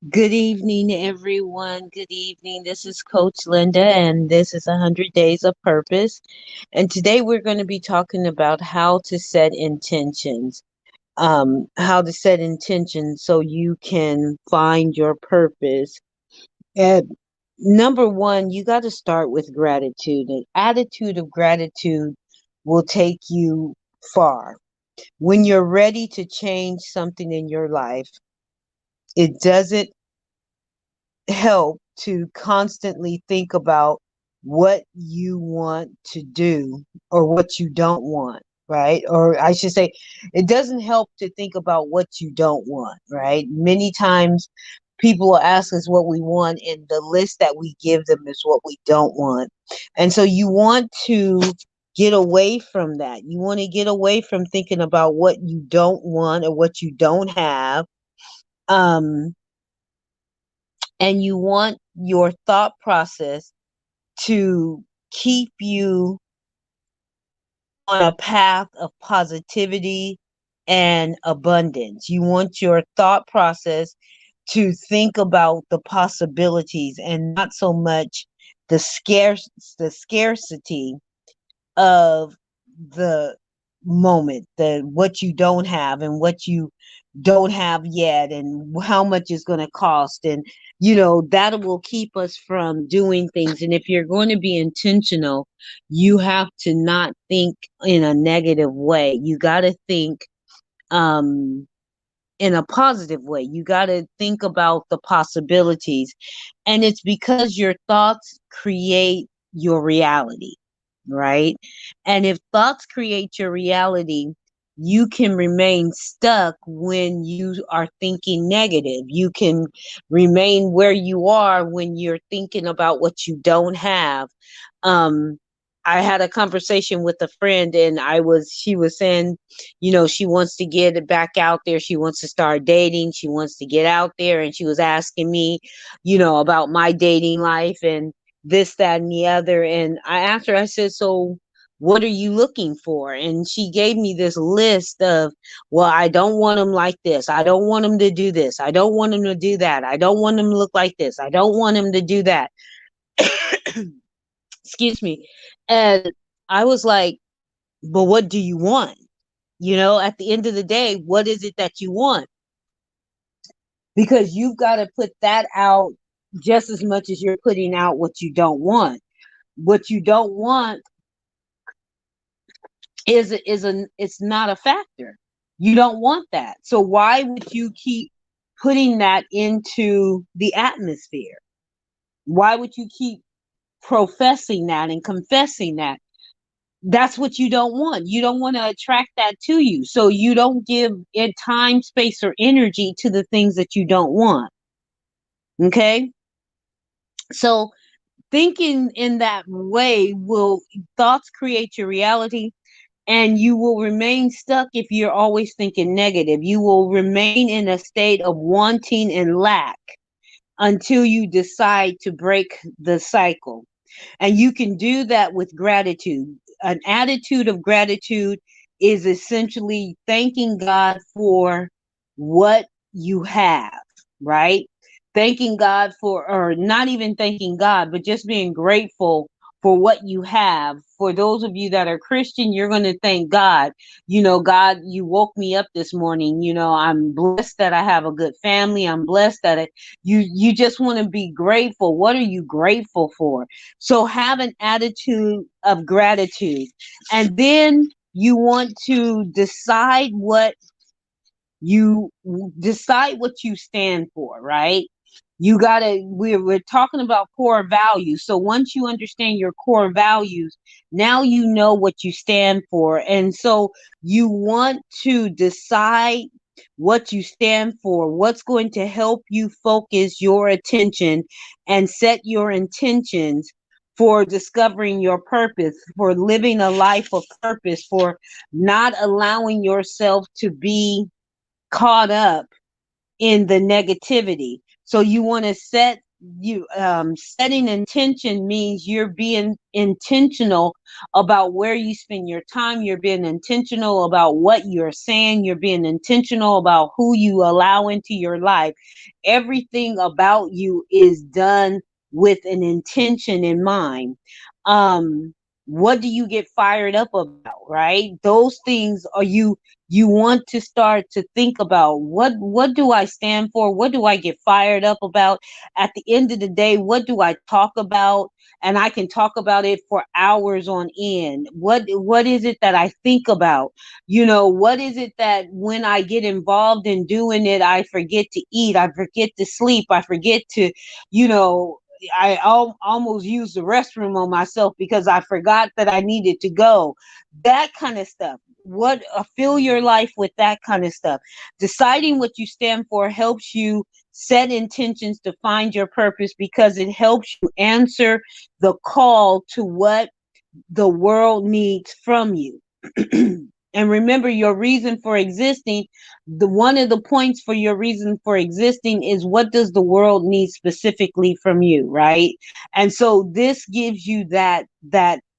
Good evening, everyone. Good evening. This is Coach Linda, and this is 100 Days of Purpose. And today we're going to be talking about how to set intentions, how to set intentions so you can find your purpose. And number one, you got to start with gratitude. An attitude of gratitude will take you far. When you're ready to change something in your life, it doesn't help to constantly think about what you want to do or what you don't want, right? Or I should say, it doesn't help to think about what you don't want, right? Many times people will ask us what we want, and the list that we give them is what we don't want. And so you want to get away from that. You want to get away from thinking about what you don't want or what you don't have. Um, and you want your thought process to keep you on a path of positivity and abundance. You want your thought process to think about the possibilities and not so much the scarcity of the moment, the what you don't have and what you don't have yet and how much it's going to cost. And that will keep us from doing things. And if you're going to be intentional, you have to not think in a negative way. You got to think um in a positive way. You got to think about the possibilities. And it's because your thoughts create your reality, right? And if thoughts create your reality, you can remain stuck when you are thinking negative. You can remain where you are when you're thinking about what you don't have. Um, I had a conversation with a friend, and she was saying, she wants to get it back out there. She wants to start dating. She wants to get out there. And she was asking me, about my dating life and this, that, and the other. And I asked her, I said, so what are you looking for? And she gave me this list of, well, I don't want them like this. I don't want them to do this. I don't want them to do that. I don't want them to look like this. I don't want them to do that. Excuse me. And I was like, but what do you want? At the end of the day, what is it that you want? Because you've got to put that out just as much as you're putting out what you don't want. What you don't want it's not a factor. You don't want that. So why would you keep putting that into the atmosphere? Why would you keep professing that and confessing that? That's what you don't want. You don't want to attract that to you. So you don't give it time, space, or energy to the things that you don't want. Okay. So thinking in that way will thoughts create your reality, and you will remain stuck if you're always thinking negative. You will remain in a state of wanting and lack until you decide to break the cycle. And you can do that with gratitude. An attitude of gratitude is essentially thanking God for what you have, right? Thanking God for, or not even thanking God, but just being grateful for what you have. For those of you that are Christian, you're going to thank God. God, you woke me up this morning. I'm blessed that I have a good family. I'm blessed that you just want to be grateful. What are you grateful for? So have an attitude of gratitude. And then you want to you decide what you stand for, right? We're talking about core values. So once you understand your core values, now you know what you stand for. And so you want to decide what you stand for, what's going to help you focus your attention and set your intentions for discovering your purpose, for living a life of purpose, for not allowing yourself to be caught up in the negativity. So you want to set you setting intention means you're being intentional about where you spend your time. You're being intentional about what you're saying. You're being intentional about who you allow into your life. Everything about you is done with an intention in mind. um what do you get fired up about, right? Those things are you want to start to think about. What do I stand for? What do I get fired up about? At the end of the day, what do I talk about? And I can talk about it for hours on end. What is it that I think about? What is it that when I get involved in doing it, I forget to eat, I forget to sleep, I forget to, you know, almost used the restroom on myself because I forgot that I needed to go. That kind of stuff. What Fill your life with that kind of stuff. Deciding what you stand for helps you set intentions to find your purpose, because it helps you answer the call to what the world needs from you. And remember, your reason for existing, the one of the points for your reason for existing is, what does the world need specifically from you, right? And so this gives you that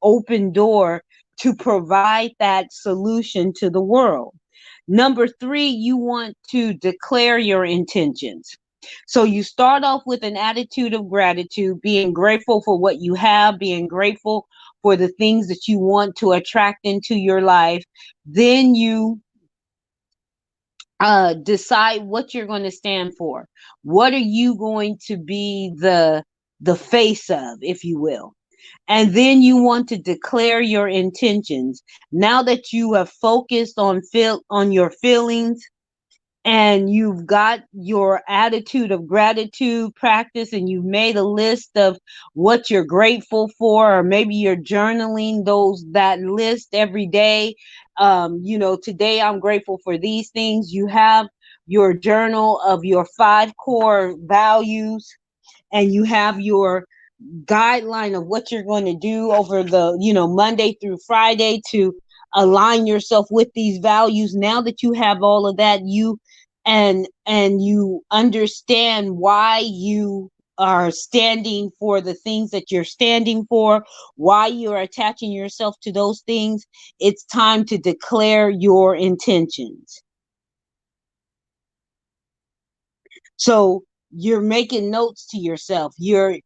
open door to provide that solution to the world. Number three, you want to declare your intentions. So you start off with an attitude of gratitude, being grateful for what you have, being grateful for the things that you want to attract into your life. Then you decide what you're going to stand for. What are you going to be the face of, if you will? And then you want to declare your intentions. Now that you have focused on your feelings, and you've got your attitude of gratitude practice, and you've made a list of what you're grateful for, or maybe you're journaling that list every day. Today I'm grateful for these things. You have your journal of your 5 core values, and you have your guideline of what you're going to do over the Monday through Friday to align yourself with these values. Now that you have all of that, you understand why you are standing for the things that you're standing for, why you're attaching yourself to those things. It's time to declare your intentions. So you're making notes to yourself. You're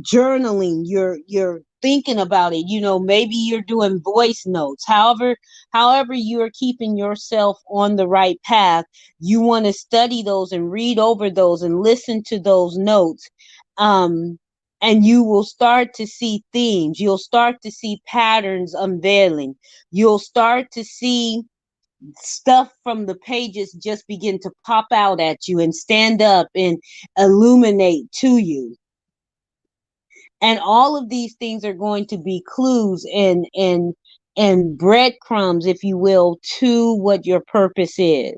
journaling. You're thinking about it. Maybe you're doing voice notes. However you're keeping yourself on the right path, you want to study those and read over those and listen to those notes. Um, and you will start to see themes. You'll start to see patterns unveiling. You'll start to see stuff from the pages just begin to pop out at you and stand up and illuminate to you. And all of these things are going to be clues and breadcrumbs, if you will, to what your purpose is.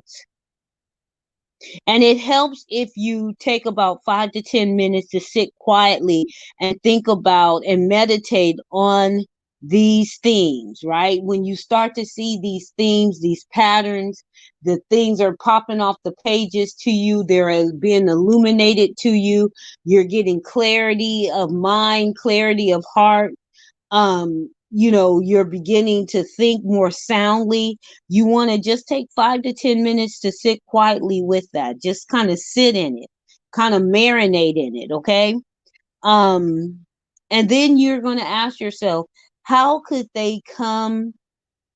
And it helps if you take about 5 to 10 minutes to sit quietly and think about and meditate on these themes, right? When you start to see these themes, these patterns, the things are popping off the pages to you, they're being illuminated to you, you're getting clarity of mind, clarity of heart. You're beginning to think more soundly. You want to just take 5 to 10 minutes to sit quietly with that. Just kind of sit in it, kind of marinate in it. Okay. um and then you're going to ask yourself, how could they come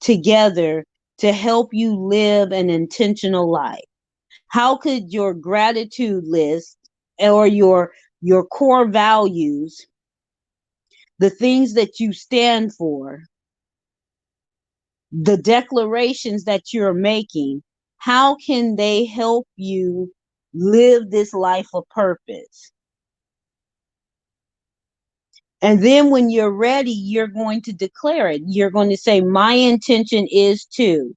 together to help you live an intentional life? How could your gratitude list, or your core values, the things that you stand for, the declarations that you're making, how can they help you live this life of purpose? And then when you're ready, you're going to declare it. You're going to say, my intention is to.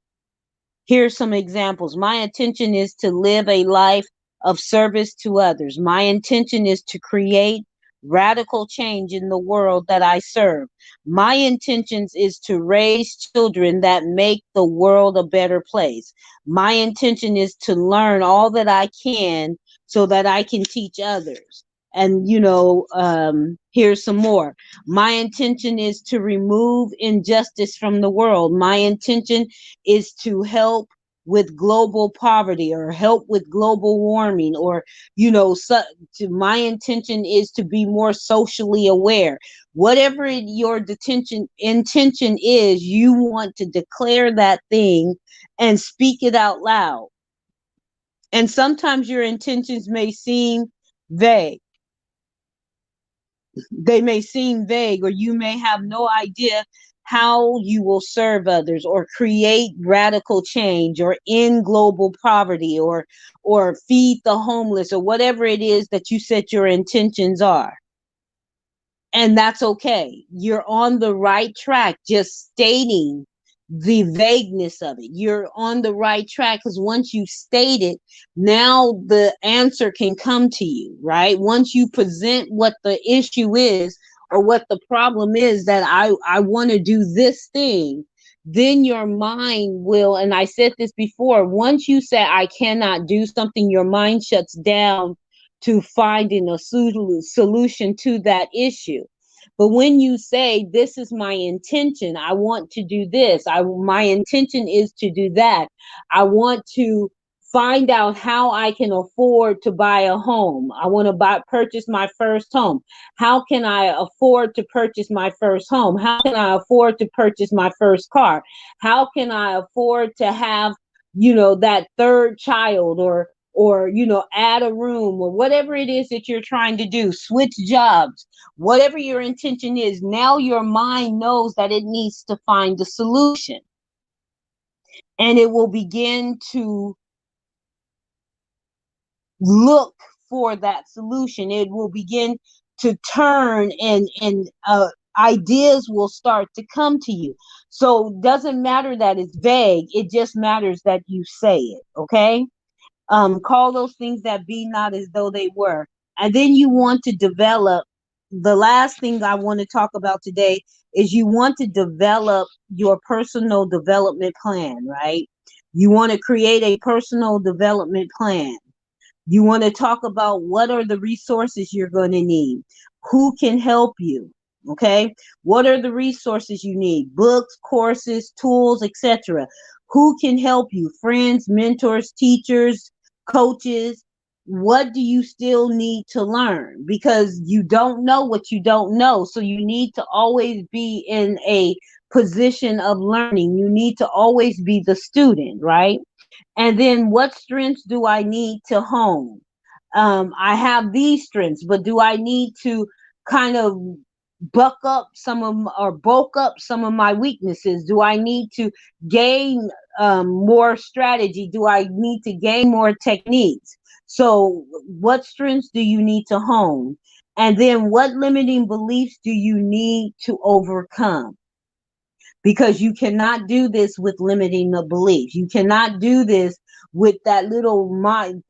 Here's some examples. My intention is to live a life of service to others. My intention is to create radical change in the world that I serve. My intentions is to raise children that make the world a better place. My intention is to learn all that I can so that I can teach others. And here's some more. My intention is to remove injustice from the world. My intention is to help with global poverty, or help with global warming, or my intention is to be more socially aware. Whatever your intention is, you want to declare that thing and speak it out loud. And sometimes your intentions may seem vague. They may seem vague, or you may have no idea how you will serve others, or create radical change, or end global poverty, or feed the homeless, or whatever it is that you set your intentions are. And that's okay. You're on the right track, just stating the vagueness of it. You're on the right track, because once you state it, now the answer can come to you, right? Once you present what the issue is, or what the problem is, that I want to do this thing, then your mind will, and I said this before, once you say I cannot do something, your mind shuts down to finding a solution to that issue. But when you say, this is my intention, I want to do this, my intention is to do that, I want to find out how I can afford to buy a home, I want to purchase my first home, how can I afford to purchase my first home, how can I afford to purchase my first car, how can I afford to have that third child, or add a room, or whatever it is that you're trying to do, switch jobs, whatever your intention is. Now your mind knows that it needs to find the solution, and it will begin to look for that solution. It will begin to turn, and ideas will start to come to you. So it doesn't matter that it's vague, it just matters that you say it. Okay. Call those things that be not as though they were. And then you want to develop, the last thing I want to talk about today is, you want to develop your personal development plan, right? You want to create a personal development plan. You want to talk about what are the resources you're going to need, who can help you. Okay, what are the resources you need? Books, courses, tools, etc. Who can help you? Friends, mentors, teachers, coaches. What do you still need to learn? Because you don't know what you don't know. So you need to always be in a position of learning. You need to always be the student, right? And then, what strengths do I need to hone? I have these strengths, but do I need to kind of buck up some of, or bulk up some of my weaknesses? Do I need to gain more strategy? Do I need to gain more techniques? So what strengths do you need to hone? And then, what limiting beliefs do you need to overcome? Because you cannot do this with limiting the beliefs. You cannot do this with that little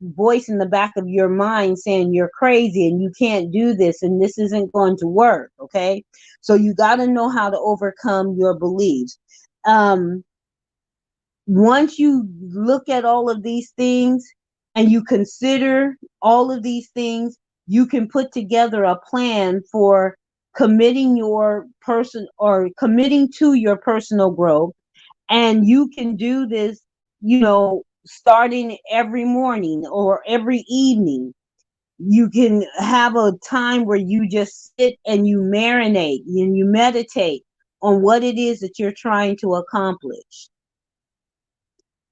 voice in the back of your mind saying you're crazy and you can't do this and this isn't going to work. Okay. So you got to know how to overcome your beliefs. Once you look at all of these things and you consider all of these things, you can put together a plan for committing to your personal growth. And you can do this, starting every morning or every evening. You can have a time where you just sit and you marinate and you meditate on what it is that you're trying to accomplish.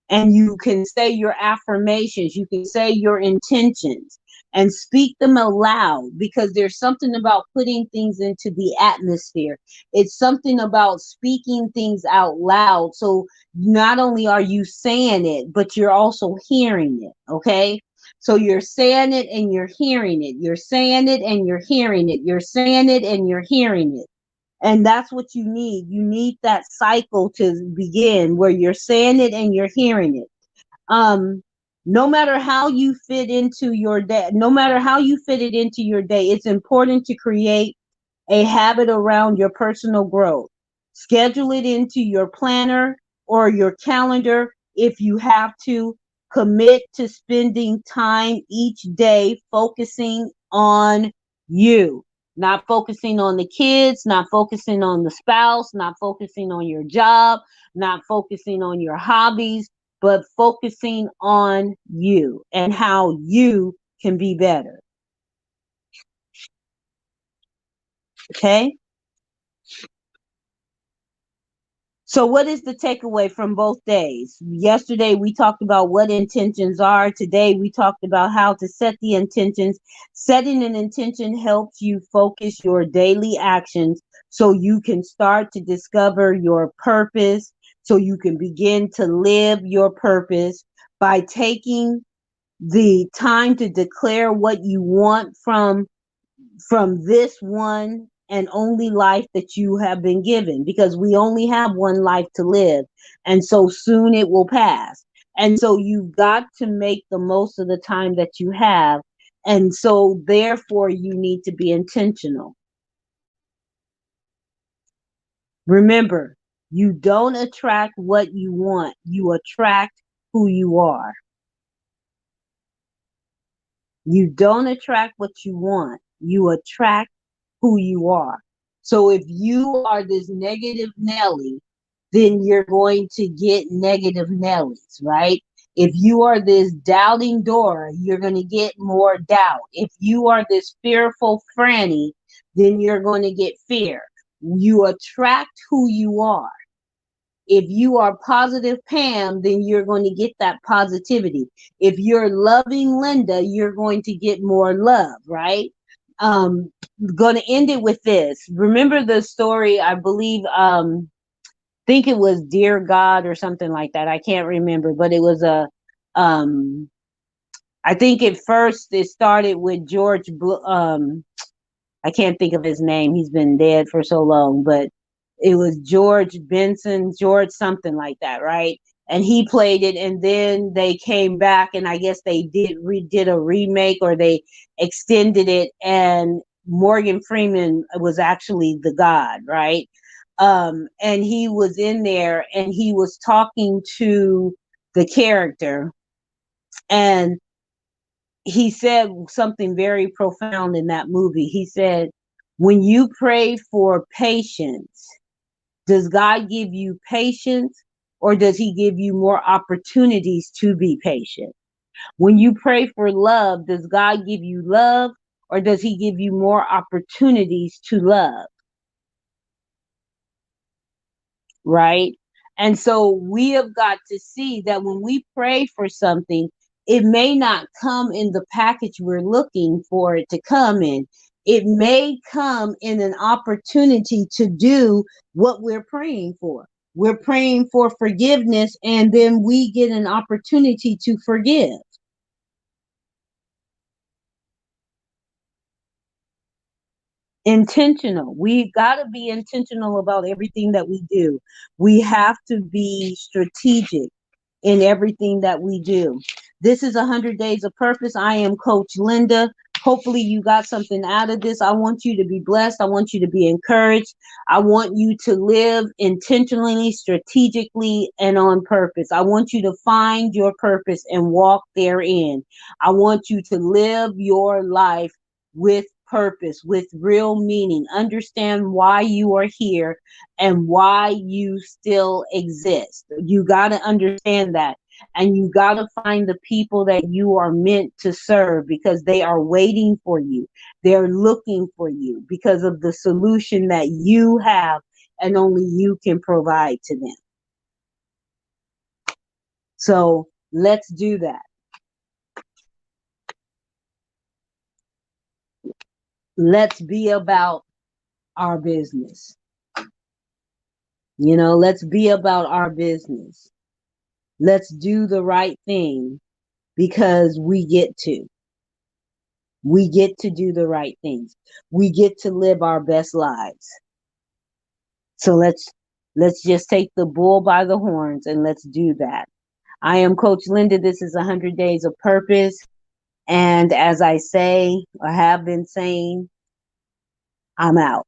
And you can say your affirmations, you can say your intentions and speak them aloud, because there's something about putting things into the atmosphere. It's something about speaking things out loud. So not only are you saying it, but you're also hearing it. Okay. So you're saying it and you're hearing it. You're saying it and you're hearing it. You're saying it and you're hearing it. And that's what you need. You need that cycle to begin, where you're saying it and you're hearing it. No matter how you fit into your day, no matter how you fit it into your day, it's important to create a habit around your personal growth. Schedule it into your planner or your calendar if you have to. Commit to spending time each day focusing on You. Not focusing on the kids, not focusing on the spouse, not focusing on your job, not focusing on your hobbies, but focusing on you and how you can be better. Okay? So, what is the takeaway from both days? Yesterday, we talked about what intentions are. Today, we talked about how to set the intentions. Setting an intention helps you focus your daily actions so you can start to discover your purpose, so you can begin to live your purpose by taking the time to declare what you want from this one and only life that you have been given, because we only have one life to live, and so soon it will pass. And so you've got to make the most of the time that you have, and so therefore you need to be intentional. Remember, you don't attract what you want, you attract who you are. You don't attract what you want, you attract who you are. So if you are this negative Nelly, then you're going to get negative Nellies, right? If you are this doubting Dora, you're going to get more doubt. If you are this fearful Franny, then you're going to get fear. You attract who you are. If you are positive Pam, then you're going to get that positivity. If you're loving Linda, you're going to get more love, right? Going to end it with this. Remember the story, I believe, think it was Dear God or something like that. I can't remember, but it was um, I think at first it started with I can't think of his name. He's been dead for so long, but it was George Benson, George something like that, right? And he played it, and then they came back, and I guess they did a remake, or they extended it, and Morgan Freeman was actually the God, right? And he was in there, and he was talking to the character, and he said something very profound in that movie. He said, when you pray for patience, does God give you patience, or does he give you more opportunities to be patient? When you pray for love, does God give you love, or does he give you more opportunities to love? Right? And so we have got to see that when we pray for something, it may not come in the package we're looking for it to come in. It may come in an opportunity to do what we're praying for. We're praying for forgiveness, and then we get an opportunity to forgive. Intentional. We've got to be intentional about everything that we do. We have to be strategic in everything that we do. This is 100 Days of Purpose. I am Coach Linda. Hopefully you got something out of this. I want you to be blessed. I want you to be encouraged. I want you to live intentionally, strategically, and on purpose. I want you to find your purpose and walk therein. I want you to live your life with purpose, with real meaning. Understand why you are here and why you still exist. You got to understand that. And you got to find the people that you are meant to serve, because they are waiting for you. They're looking for you because of the solution that you have and only you can provide to them. So let's do that. Let's be about our business. Let's be about our business. Let's do the right thing, because we get to. We get to do the right things. We get to live our best lives. So let's just take the bull by the horns and let's do that. I am Coach Linda. This is 100 Days of Purpose. And as I say, or have been saying, I'm out.